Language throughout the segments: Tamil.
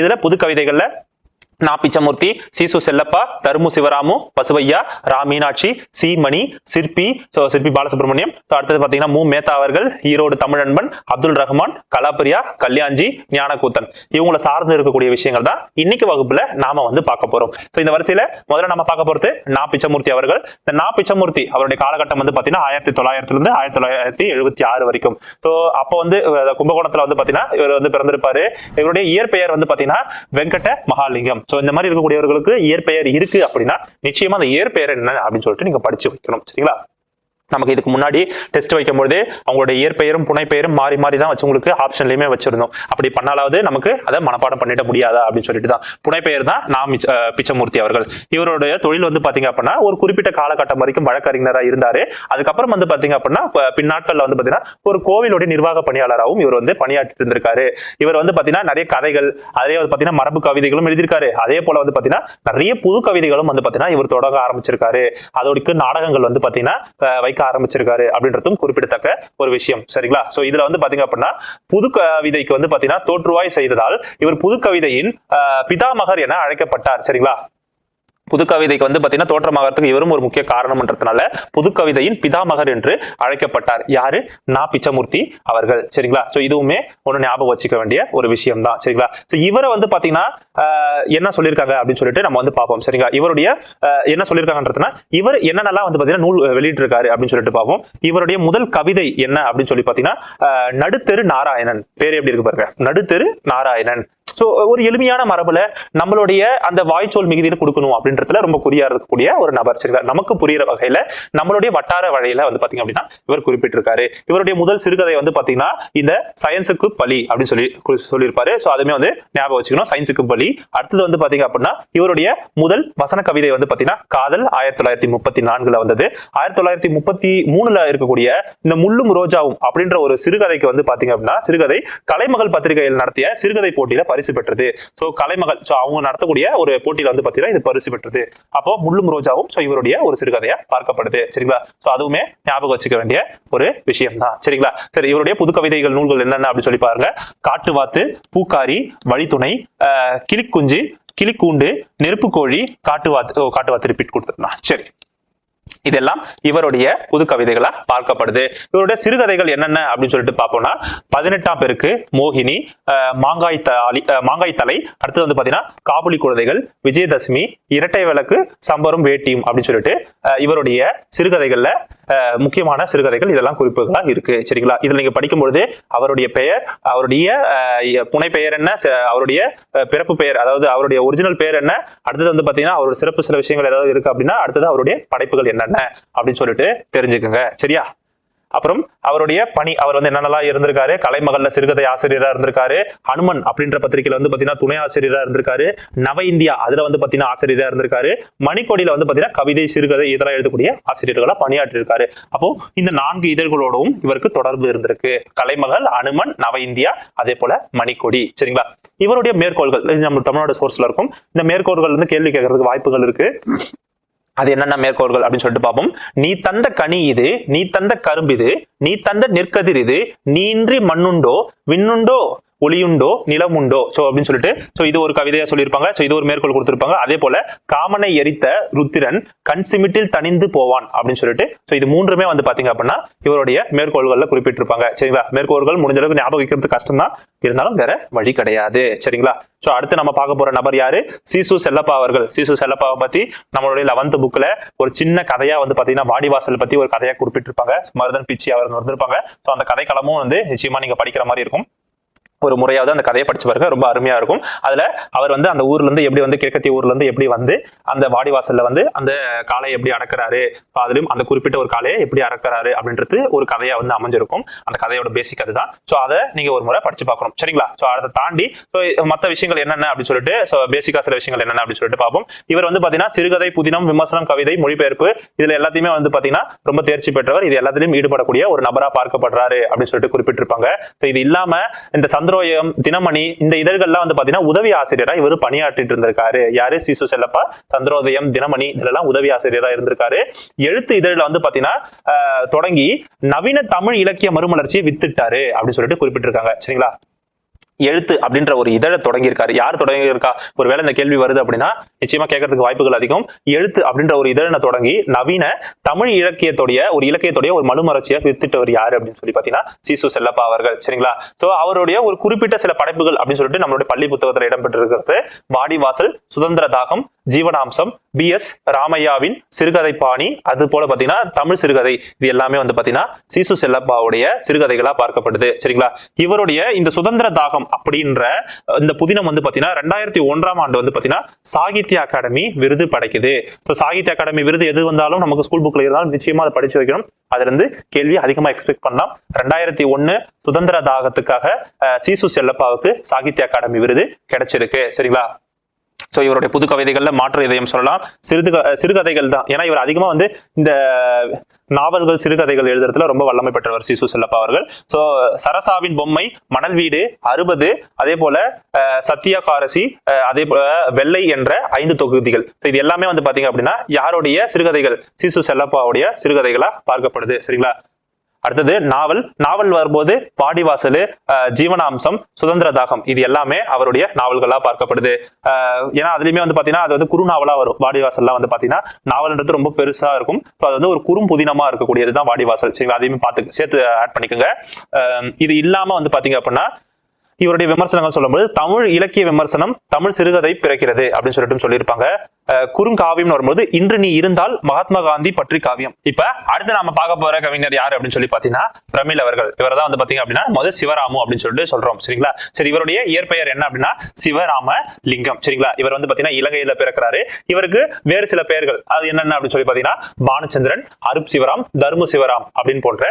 இதுல புது கவிதைகள்ல நா. பிச்சமூர்த்தி, சீசு செல்லப்பா, தருமு சிவராமு, பசுவையா, ரா. மீனாட்சி, சி. மணி, சிற்பி, சிற்பி பாலசுப்ரமணியம், அடுத்தது பாத்தீங்கன்னா மு. மேத்தா அவர்கள், ஈரோடு தமிழன்பன், அப்துல் ரஹ்மான், கலாபிரியா, கல்யாண்ஜி, ஞானக்கூத்தன், இவங்களை சார்ந்து இருக்கக்கூடிய விஷயங்கள் தான் இன்னைக்கு வகுப்புல நாம வந்து பார்க்க போறோம். இந்த வரிசையில முதல்ல நம்ம பார்க்க போறது நா. பிச்சமூர்த்தி அவர்கள். இந்த நா. பிச்சமூர்த்தி அவருடைய காலகட்டம் வந்து பாத்தீங்கன்னா 1900 இருந்து 1976 வரைக்கும். அப்ப வந்து கும்பகோணத்துல வந்து பாத்தீங்கன்னா இவர் வந்து பிறந்திருப்பாரு. இவருடைய இயற்பெயர் வந்து பாத்தீங்கன்னா வெங்கட மகாலிங்கம். இந்த மாதிரி இருக்கக்கூடியவர்களுக்கு இயற்பெயர் இருக்கு அப்படின்னா நிச்சயமா அந்த இயற்பெயர் என்ன அப்படின்னு சொல்லிட்டு நீங்க படிச்சு வைக்கணும். சரிங்களா? நமக்கு இதுக்கு முன்னாடி டெஸ்ட் வைக்கும்போது அவங்களுடைய இயற்பெயரும் புனைப்பெயரும் மாறி மாறி தான் வச்சு உங்களுக்கு ஆப்ஷன்லயுமே வச்சிருந்தோம். அப்படி பண்ணாலாவது நமக்கு அதை மனப்பாடம் பண்ணிட முடியாதா அப்படின்னு சொல்லிட்டு தான் புனைப்பெயர் தான் நா. பிச்சமூர்த்தி அவர்கள். இவருடைய தொழில் வந்து பாத்தீங்க அப்படின்னா ஒரு குறிப்பிட்ட காலகட்டம் வரைக்கும் வழக்கறிஞராக இருந்தாரு. அதுக்கப்புறம் வந்து பாத்தீங்க அப்படின்னா பின்னாட்கள்ல வந்து பாத்தீங்கன்னா ஒரு கோவிலுடைய நிர்வாக பணியாளராகவும் இவர் வந்து பணியாற்றி இருந்திருக்காரு. இவர் வந்து பாத்தீங்கன்னா நிறைய கதைகள், அதே வந்து பாத்தீங்கன்னா மரபு கவிதைகளும் எழுதியிருக்காரு. அதே போல வந்து பாத்தீங்கன்னா நிறைய புது கவிதைகளும் வந்து பாத்தீங்கன்னா இவர் தொடங்க ஆரம்பிச்சிருக்காரு. அதோடு நாடகங்கள் வந்து பாத்தீங்கன்னா வைக்க ஆரம்பிச்சிருக்காரு அப்படின்றதும் குறிப்பிடத்தக்க ஒரு விஷயம். சரிங்களா? இதுல வந்து பாத்தீங்க அப்படின்னா புது கவிதைக்கு வந்து பாத்தீங்கன்னா தோற்றுவாய் செய்ததால் இவர் புது கவிதையின் பிதாமகர் என அழைக்கப்பட்டார். சரிங்களா? புது கவிதைக்கு வந்து பாத்தீங்கன்னா தோற்றமாகறதுக்கு இவரும் ஒரு முக்கிய காரணம்ன்றதுனால புது கவிதையின் பிதாமகர் என்று அழைக்கப்பட்டார். யாரு? நா. பிச்சமூர்த்தி அவர்கள். சரிங்களா? இதுவுமே ஒண்ணு ஞாபகம் வச்சுக்க வேண்டிய ஒரு விஷயம் தான். சரிங்களா? இவரை வந்து பாத்தீங்கன்னா என்ன சொல்லியிருக்காங்க அப்படின்னு சொல்லிட்டு நம்ம வந்து பார்ப்போம். சரிங்களா? இவருடைய என்ன சொல்லியிருக்காங்கன்றதுனா இவர் என்னென்னலாம் வந்து பாத்தீங்கன்னா நூல் வெளியிட்டு இருக்காரு அப்படின்னு சொல்லிட்டு பார்ப்போம். இவருடைய முதல் கவிதை என்ன அப்படின்னு சொல்லி பாத்தீங்கன்னா நடுத்தெரு நாராயணன். பேரு எப்படி இருக்கு பாருங்க, நடுத்தெரு நாராயணன். ஒரு எளிமையான மரபுல நம்மளுடைய அந்த வாய்ச்சொல் மிகுதியை கொடுக்கணும் அப்படின்றதுல ரொம்ப குறியா இருக்கக்கூடிய ஒரு நபர். சரிங்களா? நமக்கு புரியுற வகையில நம்மளுடைய வட்டார வழியில வந்து பாத்தீங்க அப்படின்னா இவர் குறிப்பிட்டிருக்காரு. இவருடைய முதல் சிறுகதை வந்து பாத்தீங்கன்னா இந்த சயின்ஸுக்கு பலி அப்படின்னு சொல்லியிருப்பாரு. அதுமே வந்து ஞாபகம் வச்சுக்கணும், சயின்ஸுக்கு பலி. அடுத்தது வந்து பாத்தீங்க அப்படின்னா இவருடைய முதல் வசன கவிதை வந்து பாத்தீங்கன்னா காதல் 1934 வந்தது. 1933 இருக்கக்கூடிய இந்த முள்ளும் ரோஜாவும் அப்படின்ற ஒரு சிறுகதைக்கு வந்து பாத்தீங்க அப்படின்னா சிறுகதை கலைமகள் பத்திரிகையில் நடத்திய சிறுகதை போட்டியில பரிசு பெற்றது. கலைமகள் அவங்க நடத்தக்கூடிய ஒரு போட்டியில வந்து பாத்தீங்கன்னா இது பரிசு பெற்றது. அப்போ முள்ளும் ரோஜாவும் இவருடைய ஒரு சிறுகதையா பார்க்கப்படுது. சரிங்களா? அதுவுமே ஞாபகம் வச்சுக்க வேண்டிய ஒரு விஷயம் தான். சரிங்களா? சரி, இவருடைய புது கவிதைகள் நூல்கள் என்னென்ன அப்படின்னு சொல்லி பாருங்க. காட்டுவாத்து, பூக்காரி, வழித்துணை, கிளிக்குஞ்சு, கிளிக்கூண்டு, நெருப்பு கோழி, காட்டுவாத்து ரிப்பீட் கொடுத்துருந்தான். சரி, இதெல்லாம் இவருடைய புது கவிதைகளா பார்க்கப்படுது. இவருடைய சிறுகதைகள் என்னென்ன அப்படின்னு சொல்லிட்டு பார்ப்போம்னா 18ஆம் பெருக்கு, மோகினி, மாங்காய் தலை, அடுத்தது வந்து பாத்தீங்கன்னா காபுலி குழந்தைகள், விஜயதசமி, இரட்டை விளக்கு, சம்பரும் வேட்டியும் அப்படின்னு சொல்லிட்டு இவருடைய சிறுகதைகள்ல முக்கியமான சிறுகதைகள் இதெல்லாம் குறிப்புகளா இருக்கு. சரிங்களா? இதுல நீங்க படிக்கும்பொழுது அவருடைய பெயர், அவருடைய புனை பெயர் என்ன, அவருடைய பிறப்பு பெயர், அதாவது அவருடைய ஒரிஜினல் பெயர் என்ன, அடுத்தது வந்து பாத்தீங்கன்னா அவருடைய சிறப்பு சில விஷயங்கள் ஏதாவது இருக்கு அப்படின்னா அடுத்தது அவருடைய படைப்புகள் என்னென்ன அப்படின்னு சொல்லிட்டு தெரிஞ்சுக்குங்க. சரியா? அப்புறம் அவருடைய பணி, அவர் வந்து என்னென்னலாம் இருந்திருக்காரு. கலைமகள்ல சிறுகதை ஆசிரியரா இருந்திருக்காரு. ஹனுமன் அப்படின்ற பத்திரிகையில வந்து பாத்தீங்கன்னா துணை ஆசிரியரா இருந்திருக்காரு. நவ இந்தியா அதுல வந்து பாத்தீங்கன்னா ஆசிரியரா இருந்திருக்காரு. மணிக்கொடியில வந்து பாத்தீங்கன்னா கவிதை, சிறுகதை இதெல்லாம் எழுதக்கூடிய ஆசிரியர்களா பணியாற்றி இருக்காரு. அப்போ இந்த 4 இதழ்களோடவும் இவருக்கு தொடர்பு இருந்திருக்கு. கலைமகள், ஹனுமன், நவ இந்தியா, அதே போல மணிக்கொடி. சரிங்களா? இவருடைய மேற்கோள்கள் நம்ம தமிழ்நாடு சோர்ஸ்ல இருக்கும். இந்த மேற்கோள்கள் வந்து கேள்வி கேட்கறதுக்கு வாய்ப்புகள் இருக்கு. அது என்னென்ன மேற்கோள்கள் அப்படின்னு சொல்லிட்டு பார்ப்போம். நீ தந்த கனி இது, நீ தந்த கரும்பு இது, நீ தந்த நெற்கதிர் இது, நீன்றி மண்ணுண்டோ, விண்ணுண்டோ, ஒளியுண்டோ, நிலமுண்டோ. அப்படின்னு சொல்லிட்டு இது ஒரு கவிதையா சொல்லியிருப்பாங்க. இது ஒரு மேற்கோள் கொடுத்திருப்பாங்க. அதே போல காமனை எரித்த ருத்திரன் கண் சிமிட்டில் தனிந்து போவான் அப்படின்னு சொல்லிட்டு இது மூன்றுமே வந்து பாத்தீங்க அப்படின்னா இவருடைய மேற்கோள்கள்ல குறிப்பிட்டிருப்பாங்க. சரிங்களா? மேற்கோள்கள் முடிஞ்ச அளவுக்கு ஞாபகம் வைக்கிறது கஷ்டம் தான், இருந்தாலும் வேற வழி கிடையாது. சரிங்களா? அடுத்து நம்ம பார்க்க போற நபர் யாரு? சீசு செல்லப்பா அவர்கள். சீசு செல்லப்பாவை பத்தி நம்மளுடைய 11th புக்ல ஒரு சின்ன கதையா வந்து பாத்தீங்கன்னா வாடிவாசல் பத்தி ஒரு கதையா குறிப்பிட்டிருப்பாங்க. மருதன் பிச்சி அவர் வந்திருப்பாங்க. அந்த கதைக்களமும் வந்து நிச்சயமா நீங்க படிக்கிற மாதிரி இருக்கும். ஒரு முறையாவது அந்த கதையை படிச்சு பாருங்க, ரொம்ப அருமையா இருக்கும். அதுல அவர் வந்து அந்த ஊர்ல இருந்து எப்படி வந்து கிழக்கத்திய ஊர்ல இருந்து எப்படி வந்து அந்த வாடிவாசல்ல வந்து அந்த காளையை எப்படி அடக்குறாரு, அதுலயும் அந்த குறிப்பிட்ட ஒரு காளையை எப்படி அடக்குறாரு அப்படின்றது ஒரு கதையா வந்து அமைஞ்சிருக்கும். அந்த கதையோட பேசிக் அதுதான். அதை நீங்க ஒரு முறை படிச்சு பார்க்கணும். சரிங்களா? அதை தாண்டி மற்ற விஷயங்கள் என்னென்ன அப்படின்னு சொல்லிட்டு பேசிக்கா சில விஷயங்கள் என்னென்ன அப்படின்னு சொல்லிட்டு பார்ப்போம். இவர் வந்து பாத்தீங்கன்னா சிறுகதை, புதினம், விமர்சனம், கவிதை, மொழிபெயர்ப்பு இதுல எல்லாத்தையுமே வந்து பாத்தீங்கன்னா ரொம்ப தேர்ச்சி பெற்றவர். இது எல்லாத்திலையும் ஈடுபடக்கூடிய ஒரு நபரா பார்க்கப்படுறாரு அப்படின்னு சொல்லிட்டு குறிப்பிட்டிருப்பாங்க. இது இல்லாம இந்த சந்திரோயம், தினமணி இந்த இதழ்கள்லாம் வந்து பாத்தீங்கன்னா உதவி ஆசிரியரா இவர் பணியாற்றிட்டு இருந்திருக்காரு. யாரு? சீசு செல்லப்பா. சந்திரோதயம், தினமணி இதெல்லாம் உதவி ஆசிரியரா இருந்திருக்காரு. எழுத்து இதழ்ல வந்து பாத்தீங்கன்னா தொடங்கி நவீன தமிழ் இலக்கிய மறுமலர்ச்சியை வித்துட்டாரு அப்படின்னு சொல்லிட்டு குறிப்பிட்டிருக்காங்க. சரிங்களா? எழுத்து அப்படின்ற ஒரு இதழை தொடங்கியிருக்காரு. யார் தொடங்கியிருக்கா? ஒருவேளை இந்த கேள்வி வருது அப்படின்னா நிச்சயமா கேட்கறதுக்கு வாய்ப்புகள் அதிகம். எழுத்து அப்படின்ற ஒரு இதழை தொடங்கி நவீன தமிழ் இலக்கியத்துடைய ஒரு மறுமலர்ச்சியை வித்திட்டவர் யாரு அப்படின்னு சொல்லி பாத்தீங்கன்னா சீசு செல்லப்பா அவர்கள். சரிங்களா? சோ அவருடைய ஒரு குறிப்பிட்ட சில படைப்புகள் அப்படின்னு சொல்லிட்டு நம்மளுடைய பள்ளி புத்தகத்தில் இடம்பெற்றிருக்கிறது. வாடிவாசல், சுதந்திர தாகம், ஜீவனாம்சம், BS ராமையாவின் சிறுகதை பாணி, அது போல பாத்தீங்கன்னா தமிழ் சிறுகதை, இது எல்லாமே வந்து பாத்தீங்கன்னா சீசு செல்லப்பாவுடைய சிறுகதைகளா பார்க்கப்படுது. சரிங்களா? இவருடைய இந்த சுதந்திர தாகம் அப்படின்ற இந்த புதினம் வந்து பாத்தீங்கன்னா 2001ஆம் ஆண்டு வந்து பாத்தீங்கன்னா சாகித்ய அகாடமி விருது படைக்குது. சாகித்ய அகாடமி விருது எது வந்தாலும் நமக்கு ஸ்கூல் புக்ல இருந்தாலும் நிச்சயமா அதை படிச்சு வைக்கணும். அதுல இருந்து கேள்வி அதிகமா எக்ஸ்பெக்ட் பண்ணலாம். 2001 சுதந்திர தாகத்துக்காக சீசு செல்லப்பாவுக்கு சாகித்ய அகாடமி விருது கிடைச்சிருக்கு. சரிங்களா? சோ இவருடைய புது கவிதைகள்ல மாற்று இதயம் சொல்லலாம். சிறுகதைகள் தான். ஏன்னா இவர் அதிகமா வந்து இந்த நாவல்கள், சிறுகதைகள் எழுதுறதுல ரொம்ப வல்லமை பெற்றவர் சீசு செல்லப்பா அவர்கள். சோ சரசாவின் பொம்மை, மணல் வீடு, 60, அதே போல சத்தியகாரசி, அதே போல வெள்ளை என்ற 5 தொகுதிகள். இது எல்லாமே வந்து பாத்தீங்க அப்படின்னா யாருடைய சிறுகதைகள்? சீசு செல்லப்பாவுடைய சிறுகதைகளா பார்க்கப்படுது. சரிங்களா? அடுத்தது நாவல் வரும்போது வாடிவாசல், ஜீவனாம்சம், சுதந்திர தாகம், இது எல்லாமே அவருடைய நாவல்களா பார்க்கப்படுது. ஏன்னா அதுலயுமே வந்து பாத்தீங்கன்னா அது வந்து குறு நாவலா வரும். வாடிவாசல்லாம் வந்து பாத்தீங்கன்னா நாவல்ன்றது ரொம்ப பெருசா இருக்கும். அது வந்து ஒரு குறும் புதினமா இருக்கக்கூடியதுதான் வாடிவாசல். சரிங்களா? அதையுமே பார்த்து சேர்த்து ஆட் பண்ணிக்கோங்க. இது இல்லாம வந்து பாத்தீங்க அப்படின்னா இவருடைய விமர்சனங்கள் சொல்லும்போது தமிழ் இலக்கிய விமர்சனம், தமிழ் சிறுகதை பிறக்கிறது அப்படின்னு சொல்லிட்டு சொல்லியிருப்பாங்க. குறுங்காவியம்னு வரும்போது இன்று நீ இருந்தால் மகாத்மா காந்தி பற்றி காவியம். இப்ப அடுத்து நாம பார்க்க போற கவிஞர் யாரு அப்படின்னு சொல்லி பாத்தீங்கன்னா பிரமிழ் அவர்கள். இவர் தான் வந்து பாத்தீங்க அப்படின்னா முதல் சிவராமு அப்படின்னு சொல்லிட்டு சொல்றோம். சரிங்களா? சரி, இவருடைய இயற்பெயர் என்ன அப்படின்னா சிவராம லிங்கம். சரிங்களா? இவர் வந்து பாத்தீங்கன்னா இலங்கையில பிறக்கிறாரு. இவருக்கு வேறு சில பெயர்கள் அது என்னென்ன அப்படின்னு சொல்லி பாத்தீங்கன்னா பானுச்சந்திரன், அருப் சிவராம், தர்மு சிவராம் அப்படின்னு போன்ற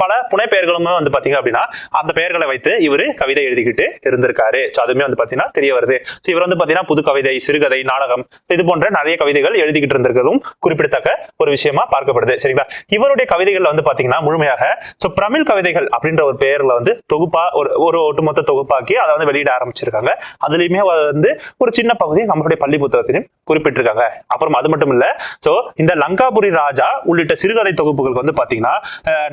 பல புனை பெயர்களுமே வந்து பாத்தீங்க அப்படின்னா அந்த பெயர்களை வைத்து இவரு கவிதை எழுதிக்கிட்டு இருந்திருக்காரு. அதுவுமே வந்து பாத்தீங்கன்னா தெரிய வருது. இவர் வந்து பாத்தீங்கன்னா புது கவிதை, சிறுகதை, நாடகம், இது போன்ற நிறைய கவிதைகள் எழுதிக்கிட்டு இருந்திருக்கிறதும் குறிப்பிடத்தக்க ஒரு விஷயமா பார்க்கப்படுது. சரிங்களா? இவருடைய கவிதைகள்ல வந்து பாத்தீங்கன்னா முழுமையாக பிரமிழ் கவிதைகள் அப்படின்ற ஒரு பெயர்ல வந்து தொகுப்பா ஒரு ஒட்டுமொத்த தொகுப்பாக்கி அதை வந்து வெளியிட ஆரம்பிச்சிருக்காங்க. அதுலயுமே வந்து ஒரு சின்ன பகுதி நம்மளுடைய பள்ளி புத்தகத்திலும் குறிப்பிட்டிருக்காங்க. அப்புறம் அது மட்டும் இல்ல, சோ இந்த லங்காபுரி ராஜா உள்ளிட்ட சிறுகதை தொகுப்புகளுக்கு வந்து பாத்தீங்கன்னா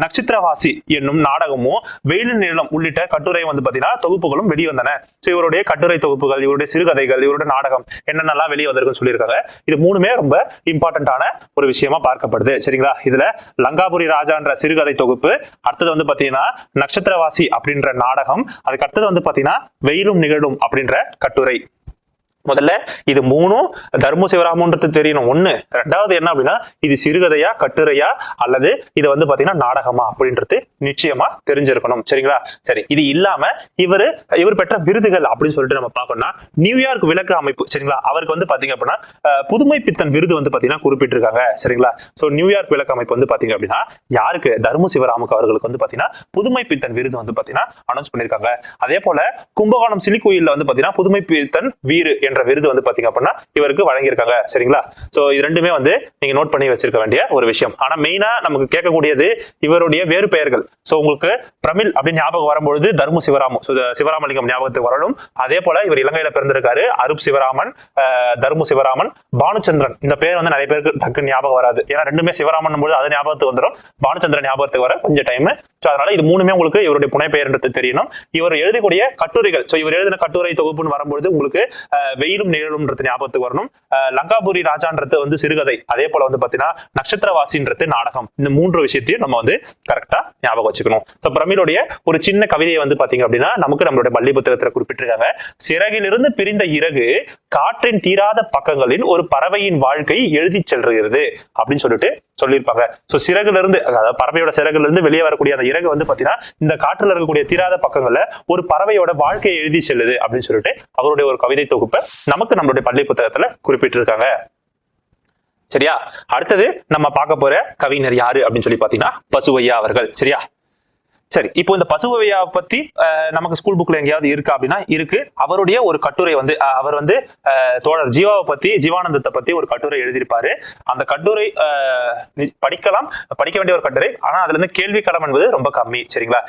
நட்சத்திரவாசி என்னும் நாடகமும், வெயிலின் நிலம் உள்ளிட்ட கட்டுரை வந்து பாத்தீங்கன்னா தொகுப்புகளும் வெளிவந்தன. இவருடைய கட்டுரை தொகுப்புகள், இவருடைய சிறுகதைகள், இவருடைய நாடகம் என்னென்னலாம் வெளியே வந்திருக்குன்னு சொல்லியிருக்காங்க. இது மூணுமே ரொம்ப இம்பார்ட்டன்டான ஒரு விஷயமா பார்க்கப்படுது. சரிங்களா? இதுல லங்காபுரி ராஜான்ற சிறுகதை தொகுப்பு, அடுத்தது வந்து பாத்தீங்கன்னா நட்சத்திரவாசி அப்படின்ற நாடகம், அதுக்கு அடுத்தது வந்து பாத்தீங்கன்னா வெயிலும் நிகழும் அப்படின்ற கட்டுரை. முதல்ல இது மூணும் தர்மு சிவராமன்றது தெரியணும் ஒண்ணு. ரெண்டாவது என்ன அப்படின்னா இது சிறுகதையா, கட்டுரையா, அல்லது இது வந்து பாத்தீங்கன்னா நாடகமா அப்படின்றது நிச்சயமா தெரிஞ்சிருக்கணும். சரிங்களா? சரி, இது இல்லாம இவர் பெற்ற விருதுகள் அப்படின்னு சொல்லிட்டு நம்ம பார்க்கணும்னா நியூயார்க் விளக்கு அமைப்பு. சரிங்களா? அவருக்கு வந்து பாத்தீங்க அப்படின்னா புதுமை பித்தன் விருது வந்து பாத்தீங்கன்னா குறிப்பிட்டிருக்காங்க. சரிங்களா? சோ நியூயார்க் விளக்கு அமைப்பு வந்து பாத்தீங்க அப்படின்னா யாருக்கு? தர்மு சிவராமுக்கு அவர்களுக்கு வந்து பாத்தீங்கன்னா புதுமை பித்தன் விருது வந்து பாத்தீங்கன்னா அனௌன்ஸ் பண்ணிருக்காங்க. அதே போல கும்பகோணம் சிலிக்கோயில்ல வந்து பாத்தீங்கன்னா புதுமை பித்தன் வீரு என்ற விருது வந்து பாத்தீங்க அப்படின்னா இவருக்கு வழங்கியிருக்காங்க. சரிங்களா? சோ இது ரெண்டுமே வந்து நீங்க நோட் பண்ணி வச்சிருக்க வேண்டிய ஒரு விஷயம். ஆனா மெயினா நமக்கு கேட்கக்கூடியது இவருடைய வேறு பெயர்கள். சோ உங்களுக்கு பிரமிழ் அப்படின்னு ஞாபகம் வரும்பொழுது தர்மு சிவராமு, சிவராமலிங்கம் ஞாபகத்துக்கு வரணும். அதே போல இவர் இலங்கையில பிறந்திருக்காரு. அருப் சிவராமன், தர்மு சிவராமன், பானுச்சந்திரன், இந்த பேர் வந்து நிறைய பேருக்கு டக்கு ஞாபகம் வராது. ஏன்னா ரெண்டுமே சிவராமன் போது அது ஞாபகத்துக்கு வந்துடும். பானுச்சந்திரன் ஞாபகத்துக்கு வர கொஞ்சம் டைம். அதனால இது மூணுமே உங்களுக்கு இவருடைய புனை பெயர்ன்றது தெரியணும். இவர் எழுதக்கூடிய கட்டுரைகள், இவர் எழுதின கட்டுரை தொகுப்புன்னு வரும்பொழுது உங்களுக்கு வெயிலும் நிகழும்ன்றது ஞாபகத்துக்கு வரணும். லங்காபுரி ராஜான்றது வந்து சிறுகதை, அதே போல வந்து பாத்தீங்கன்னா நட்சத்திரவாசின்றது நாடகம். இந்த மூன்று விஷயத்தையும் நம்ம வந்து கரெக்டா ஞாபகம் வச்சுக்கணும். பிரமிழுடைய ஒரு சின்ன கவிதையை வந்து பாத்தீங்க அப்படின்னா நமக்கு நம்மளுடைய பள்ளி புத்தகத்துல குறிப்பிட்டிருக்காங்க. சிறகிலிருந்து பிரிந்த இறகு காற்றின் தீராத பக்கங்களில் ஒரு பறவையின் வாழ்க்கை எழுதி செல்கிறது அப்படின்னு சொல்லியிருப்பாங்க. சிறகுல இருந்து, அதாவது பறவையோட சிறகுல இருந்து வெளியே வரக்கூடிய அந்த இறகு வந்து பாத்தீங்கன்னா இந்த காற்றுல இருக்கக்கூடிய தீராத பக்கங்கள்ல ஒரு பறவையோட வாழ்க்கையை எழுதி செல்லுது அப்படின்னு சொல்லிட்டு அவருடைய ஒரு கவிதை தொகுப்பை நமக்கு நம்மளுடைய பள்ளி புத்தகத்துல குறிப்பிட்டிருக்காங்க. சரியா? அடுத்தது நம்ம பார்க்க போற கவிஞர் யாரு அப்படின்னு சொல்லி பாத்தீங்கன்னா பசுவையா அவர்கள். சரியா? சரி, இப்போ இந்த பசுவையா பத்தி நமக்கு ஸ்கூல் புக்ல எங்கேயாவது இருக்கு அப்படின்னா இருக்கு. அவருடைய ஒரு கட்டுரை வந்து அவர் வந்து தோழர் ஜீவாவை பத்தி, ஜீவானந்தத்தை பத்தி ஒரு கட்டுரை எழுதியிருப்பாரு. அந்த கட்டுரை படிக்க வேண்டிய ஒரு கட்டுரை. ஆனா அதுல இருந்து கேள்வி களம் என்பது ரொம்ப கம்மி. சரிங்களா?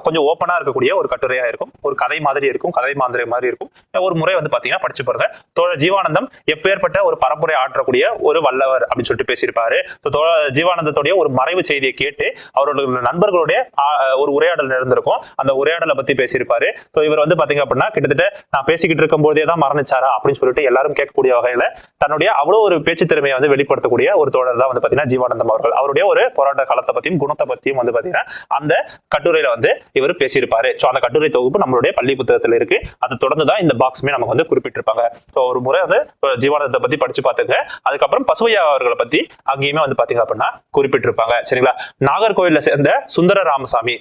கொஞ்சம் ஓப்பனா இருக்கக்கூடிய ஒரு கட்டுரையா இருக்கும். ஒரு கதை மாதிரி இருக்கும், கதை மாதிரி இருக்கும். ஒரு முறை வந்து பாத்தீங்கன்னா படிச்சு பாருங்க. தோழர் ஜீவானந்தம் எப்பேற்பட்ட ஒரு பரப்புரை ஆற்றக்கூடிய ஒரு வல்லவர் அப்படின்னு சொல்லிட்டு பேசியிருப்பாரு. தோழர் ஜீவானந்தத்துடைய ஒரு மறைவு செய்தியை கேட்டு அவருடைய நண்பர்களுடைய ஒரு உரையாடல் நடந்திருக்கும். அந்த உரையாடலை பத்தி பேசியிருப்பாரு. ஸோ இவர் வந்து பாத்தீங்க அப்படின்னா கிட்டத்தட்ட நான் பேசிக்கிட்டு இருக்கும் போதே தான் மரணிச்சாரா அப்படின்னு சொல்லிட்டு எல்லாரும் கேட்கக்கூடிய வகையில தன்னுடைய அவ்வளவு ஒரு பேச்சு திறமையை வந்து வெளிப்படுத்தக்கூடிய ஒரு தோழர் தான் வந்து பாத்தீங்கன்னா ஜீவானந்தம் அவர்கள். அவருடைய ஒரு போராட்ட காலத்தை பத்தியும் குணத்தை பத்தியும் வந்து பாத்தீங்கன்னா அந்த கட்டுரையில வந்து இவர் பேசியிருப்பாரு. ஸோ அந்த கட்டுரை தொகுப்பு நம்மளுடைய பள்ளி புத்தகத்துல இருக்கு. அதை தொடர்ந்து தான் இந்த பாக்ஸுமே நமக்கு வந்து குறிப்பிட்டிருப்பாங்க. ஸோ ஒரு முறை வந்து ஜீவானந்தத்தை பத்தி படிச்சு பார்த்துங்க. அதுக்கப்புறம் பசுவையா அவர்களை பத்தி அங்கேயுமே வந்து பாத்தீங்க அப்படின்னா குறிப்பிட்டிருப்பாங்க. சரிங்களா? நாகர்கோவில்ல சேர்ந்த சுந்தர ராமசாமி.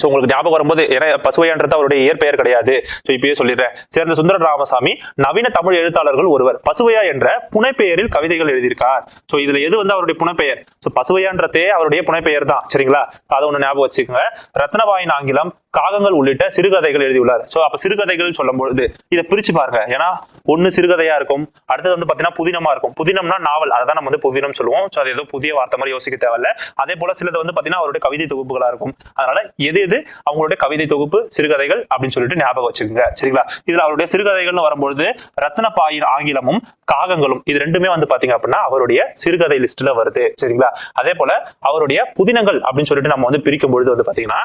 சோ உங்களுக்கு ஞாபகம் வரும்போது ஏன்னா பசுவையான்றது அவருடைய இயற்பெயர் கிடையாது. சோ இப்பயே சொல்லிடுறேன். சேர்ந்த சுந்தர ராமசாமி நவீன தமிழ் எழுத்தாளர்கள் ஒருவர். பசுவையா என்ற புனைப்பெயரில் கவிதைகள் எழுதியிருக்கார். சோ இதுல எது வந்து அவருடைய புனைப்பெயர்? சோ பசுவையான்றதே அவருடைய புனைப்பெயர் தான். சரிங்களா? அதை ஒண்ணு ஞாபகம் வச்சுக்கோங்க. ரத்னபாயின் ஆங்கிலம், காகங்கள் உள்ளிட்ட சிறுகதைகள் எழுதியுள்ளார். சோ அப்ப சிறுகதைகள் சொல்லும் பொழுது இதை பிரிச்சு பாருங்க. ஏன்னா ஒண்ணு சிறுகதையா இருக்கும், அடுத்தது வந்து பாத்தீங்கன்னா புதினமா இருக்கும். புதினம்னா நாவல், அதான் நம்ம வந்து புதினம் சொல்லுவோம். சோ அது ஏதோ புதிய வார்த்தை மாதிரி யோசிக்க தேவையில்ல. அதே போல சிலது வந்து பாத்தீங்கன்னா அவருடைய கவிதை தொகுப்புகளா இருக்கும். அதனால எது எது அவங்களுடைய கவிதை தொகுப்பு, சிறுகதைகள் அப்படின்னு சொல்லிட்டு ஞாபகம் வச்சுக்கோங்க. சரிங்களா? இதுல அவருடைய சிறுகதைகள்னு வரும்பொழுது ரத்னபாயின் ஆங்கிலமும் காகங்களும் இது ரெண்டுமே வந்து பாத்தீங்க அப்படின்னா அவருடைய சிறுகதை லிஸ்ட்ல வருது. சரிங்களா? அதே போல அவருடைய புதினங்கள் அப்படின்னு சொல்லிட்டு நம்ம வந்து பிரிக்கும் பொழுது வந்து பாத்தீங்கன்னா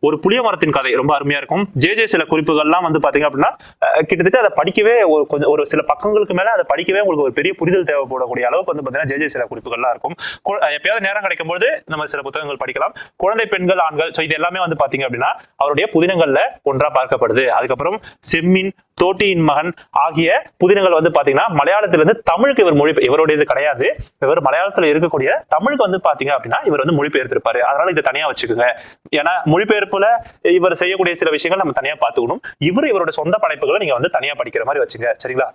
ஒரு புளிய மரத்தின் கதை ரொம்ப அருமையா இருக்கும். சில குறிப்புகள்லாம் வந்து பாத்தீங்க அப்படின்னா கிட்டத்தட்ட அதை படிக்கவே கொஞ்சம் ஒரு சில பக்கங்களுக்கு மேல அதை படிக்கவே உங்களுக்கு ஒரு பெரிய புரிதல் தேவைப்படக்கூடிய அளவுக்கு வந்து பாத்தீங்கன்னா சில குறிப்புகள்லாம் இருக்கும். எப்பயாவது நேரம் கிடைக்கும் போது நம்ம சில புத்தகங்கள் படிக்கலாம். குழந்தை, பெண்கள், ஆண்கள், இது எல்லாமே வந்து பாத்தீங்க அப்படின்னா அவருடைய புதினங்கள்ல ஒன்றா பார்க்கப்படுது. அதுக்கப்புறம் செம்மின், தோட்டியின் மகன் ஆகிய புதினங்கள் வந்து பாத்தீங்கன்னா மலையாளத்திலிருந்து தமிழுக்கு இவர் இவருடையது கிடையாது. இவர் மலையாளத்துல இருக்கக்கூடிய தமிழுக்கு வந்து பாத்தீங்க அப்படின்னா இவர் வந்து மொழிபெயர்த்திருப்பாரு. அதனால இதை தனியா வச்சுக்கோங்க. ஏன்னா மொழிபெயர்ப்புல இவர் செய்யக்கூடிய சில விஷயங்கள் நம்ம தனியா பார்த்துக்கணும். இவரோட சொந்த படைப்புகளை நீங்க வந்து தனியா படிக்கிற மாதிரி வச்சுங்க. சரிங்களா?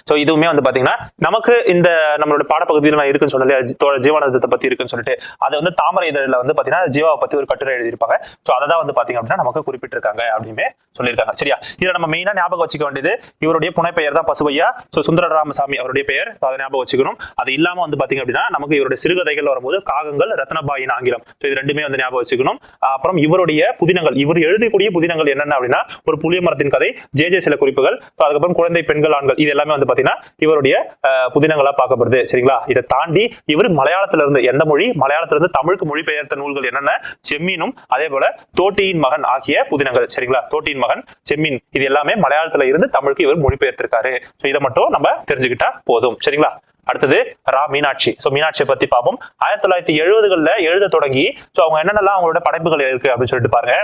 சோ இதுவுமே வந்து பாத்தீங்கன்னா நமக்கு இந்த நம்மளோட பாடப்பகுதியில் நான் இருக்குன்னு சொன்னேன், ஜீவானந்தத்தை பத்தி இருக்குன்னு சொல்லிட்டு அதை வந்து தாமரை இதழில் வந்து பாத்தீங்கன்னா ஜீவாவை பத்தி ஒரு கட்டுரை எழுதியிருப்பாங்க. சோ அதை தான் வந்து பாத்தீங்க அப்படின்னா நமக்கு குறிப்பிட்டிருக்காங்க அப்படின்னு சொல்லியிருக்காங்க. சரியா? இதுல நம்ம மெயினா ஞாபகம் வச்சுக்க வேண்டியது இவருடைய புனைப்பெயர் தான் பசுவையா. சோ சுந்தர ராமசாமி அவருடைய பெயர், அதை ஞாபகம் வச்சுக்கணும். அது இல்லாம வந்து பாத்தீங்க அப்படின்னா நமக்கு இவருடைய சிறுகதைகள் வரும்போது காகங்கள், ரத்னபாயின் ஆங்கிலம், இது ரெண்டுமே வந்து ஞாபகம் வச்சுக்கணும். அப்புறம் இவருடைய புதினங்கள், இவர் எழுதக்கூடிய புதினங்கள் என்னென்ன அப்படின்னா ஒரு புளிய மரத்தின் கதை, சில குறிப்புகள், அதுக்கப்புறம் குழந்தை, பெண்கள், ஆண்கள், இது எல்லாமே வந்து பாத்தீங்கன்னா இவருடைய புதினங்களா பார்க்கப்படுது. சரிங்களா? இதை தாண்டி இவர் மலையாளத்துல இருந்து எந்த மொழி, மலையாளத்துல இருந்து தமிழுக்கு மொழிபெயர்த்த நூல்கள் என்னென்ன, செம்மீனும் அதே போல தோட்டியின் மகன் ஆகிய புதினங்கள். சரிங்களா? தோட்டியின் மகன், செம்மீன், இது எல்லாமே மலையாளத்துல இருந்து தமிழுக்கு இவர் மொழிபெயர்த்திருக்காரு. இதை மட்டும் நம்ம தெரிஞ்சுக்கிட்டா போதும். சரிங்களா? அடுத்தது ரா மீனாட்சி. மீனாட்சியை பத்தி பார்ப்போம். 1970களில் எழுத தொடங்கி அவங்க என்னென்னலாம் அவங்களோட படைப்புகள் இருக்கு அப்படின்னு சொல்லிட்டு பாருங்க.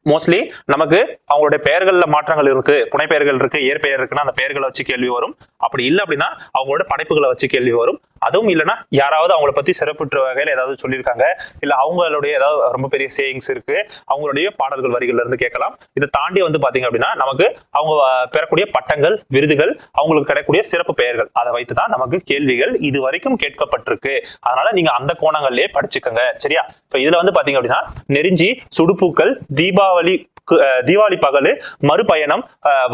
மோஸ்ட்லி நமக்கு அவங்களுடைய பெயர்கள்ல மாற்றங்கள் இருக்கு, புனைப்பெயர்கள் இருக்கு, இயற்பெயர் இருக்குன்னா அந்த பெயர்களை வச்சு கேள்வி வரும். அப்படி இல்லை அப்படின்னா அவங்களோட படைப்புகளை வச்சு கேள்வி வரும். அதுவும் இல்லைன்னா யாராவது அவங்கள பத்தி சிறப்புற்ற வகையில ஏதாவது சொல்லியிருக்காங்க, இல்ல அவங்களுடைய ஏதாவது ரொம்ப பெரிய சேயிங்ஸ் இருக்கு, அவங்களுடைய பாடல்கள் வரிகள்ல இருந்து கேட்கலாம். இதை தாண்டி வந்து பாத்தீங்க அப்படின்னா நமக்கு அவங்க பெறக்கூடிய பட்டங்கள், விருதுகள், அவங்களுக்கு கிடைக்கக்கூடிய சிறப்பு பெயர்கள், அதை வைத்துதான் நமக்கு கேள்விகள் இது வரைக்கும் கேட்கப்பட்டிருக்கு. அதனால நீங்க அந்த கோணங்கள்லயே படிச்சுக்கோங்க. சரியா? இதுல வந்து பாத்தீங்க அப்படின்னா நெருஞ்சி, சுடுபூக்கள், தீபாவளி பகலு, மறுபயணம்,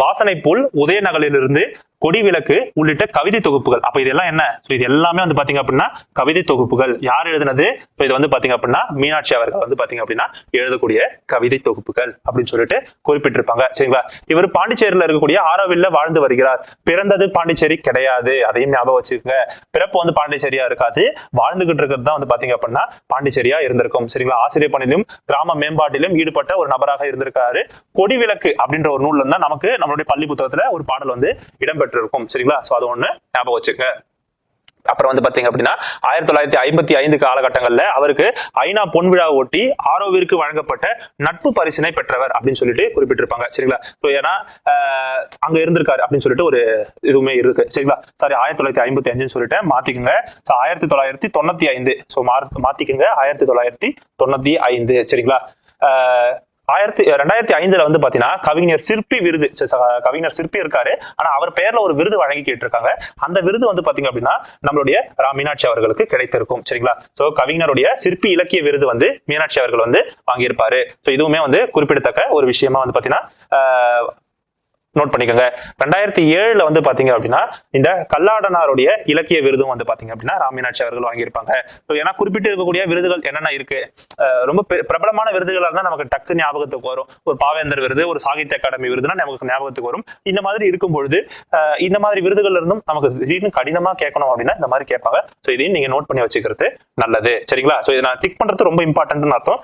வாசனை புல், உதயநகலிலிருந்து, கொடி விளக்கு உள்ளிட்ட கவிதை தொகுப்புகள். அப்ப இதெல்லாம் என்ன? இது எல்லாமே வந்து பாத்தீங்க அப்படின்னா கவிதை தொகுப்புகள். யார் எழுதுனது? இது வந்து பாத்தீங்க அப்படின்னா மீனாட்சி அவர்கள் வந்து பாத்தீங்க அப்படின்னா எழுதக்கூடிய கவிதை தொகுப்புகள் அப்படின்னு சொல்லிட்டு குறிப்பிட்டிருப்பாங்க. சரிங்களா? இவர் பாண்டிச்சேரியில இருக்கக்கூடிய ஆரோவில்ல வாழ்ந்து வருகிறார். பிறந்தது பாண்டிச்சேரி கிடையாது, அதையும் ஞாபகம் வச்சுக்கோங்க. பிறப்பு வந்து பாண்டிச்சேரியா இருக்காது, வாழ்ந்துகிட்டு இருக்கிறது தான் வந்து பாத்தீங்க அப்படின்னா பாண்டிச்சேரியா இருந்திருக்கும். சரிங்களா? ஆசிரியர் பணியிலும் கிராம மேம்பாட்டிலும் ஈடுபட்ட ஒரு நபராக இருந்திருக்காரு. கொடி விளக்கு அப்படின்ற ஒரு நூல்ல இருந்தா நமக்கு நம்மளுடைய பள்ளி புத்தகத்துல ஒரு பாடல் வந்து இடம்பெற்று இருக்கும். சரிங்களா? சோ அது ஒண்ணு ஞாபகம் வச்சுக்க. அப்புறம் வந்து பாத்தீங்க அப்படின்னா 1955 காலகட்டங்கள்ல அவருக்கு ஐநா பொன்விழா ஒட்டி ஆரோவிற்கு வழங்கப்பட்ட நட்பு பரிசினை பெற்றவர் அப்படின்னு சொல்லிட்டு குறிப்பிட்டிருப்பாங்க. சரிங்களா? ஏன்னா அங்க இருந்திருக்காரு அப்படின்னு சொல்லிட்டு ஒரு இதுவுமே இருக்கு. சரிங்களா? சாரி, 1955 சொல்லிட்டேன், மாத்திக்கங்க. 1995 மாத்திக்கங்க, 1995. சரிங்களா? 2005 வந்து பாத்தீங்கன்னா கவிஞர் சிற்பி விருது, கவிஞர் சிற்பி இருக்காரு, ஆனா அவர் பேர்ல ஒரு விருது வழங்கி கேட்டிருக்காங்க. அந்த விருது வந்து பாத்தீங்க அப்படின்னா நம்மளுடைய ரா மீனாட்சி அவர்களுக்கு கிடைத்திருக்கும். சரிங்களா? சோ கவிஞருடைய சிற்பி இலக்கிய விருது வந்து மீனாட்சி அவர்கள் வந்து வாங்கியிருப்பாரு. சோ இதுவுமே வந்து குறிப்பிடத்தக்க ஒரு விஷயமா வந்து பாத்தீங்கன்னா நோட் பண்ணிக்கோங்க. 2007 வந்து பாத்தீங்க அப்படின்னா இந்த கல்லாடனாருடைய இலக்கிய விருதும் வந்து பாத்தீங்க அப்படின்னா ராமீனாட்சி அவர்கள் வாங்கியிருப்பாங்க. ஏன்னா குறிப்பிட்டு இருக்கக்கூடிய விருதுகள் என்னென்ன இருக்கு, ரொம்ப பிரபலமான விருதுகளா இருந்தா நமக்கு டக்கு ஞாபகத்துக்கு வரும். ஒரு பாவேந்தர் விருது, ஒரு சாகித்ய அகாடமி விருதுனா நமக்கு ஞாபகத்துக்கு வரும். இந்த மாதிரி இருக்கும் பொழுது இந்த மாதிரி விருதுகள் இருந்தும் நமக்கு திடீர்னு கடினமா கேட்கணும் அப்படின்னா இந்த மாதிரி கேட்பாங்க. ஸோ இதையும் நீங்க நோட் பண்ணி வச்சுக்கிறது நல்லது. சரிங்களா? ஸோ இதை நான் டிக் பண்றது ரொம்ப இம்பார்ட்டன்ட்னு அர்த்தம்.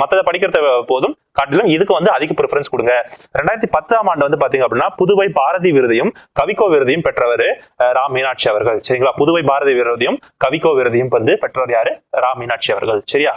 மற்றதை படிக்கிறது போதும் காட்டிலும் இதுக்கு வந்து அதிக ப்ரிஃபரன்ஸ் கொடுங்க. 2010ஆம் ஆண்டு வந்து பாத்தீங்க அப்படின்னா புதுவை பாரதி விருதையும் கவிக்கோ விருதையும் பெற்றவர் ரா மீனாட்சி அவர்கள். சரிங்களா? புதுவை பாரதி விருதையும் கவிக்கோ விருதையும் வந்து பெற்றவர் யாரு? ரா மீனாட்சி அவர்கள். சரியா?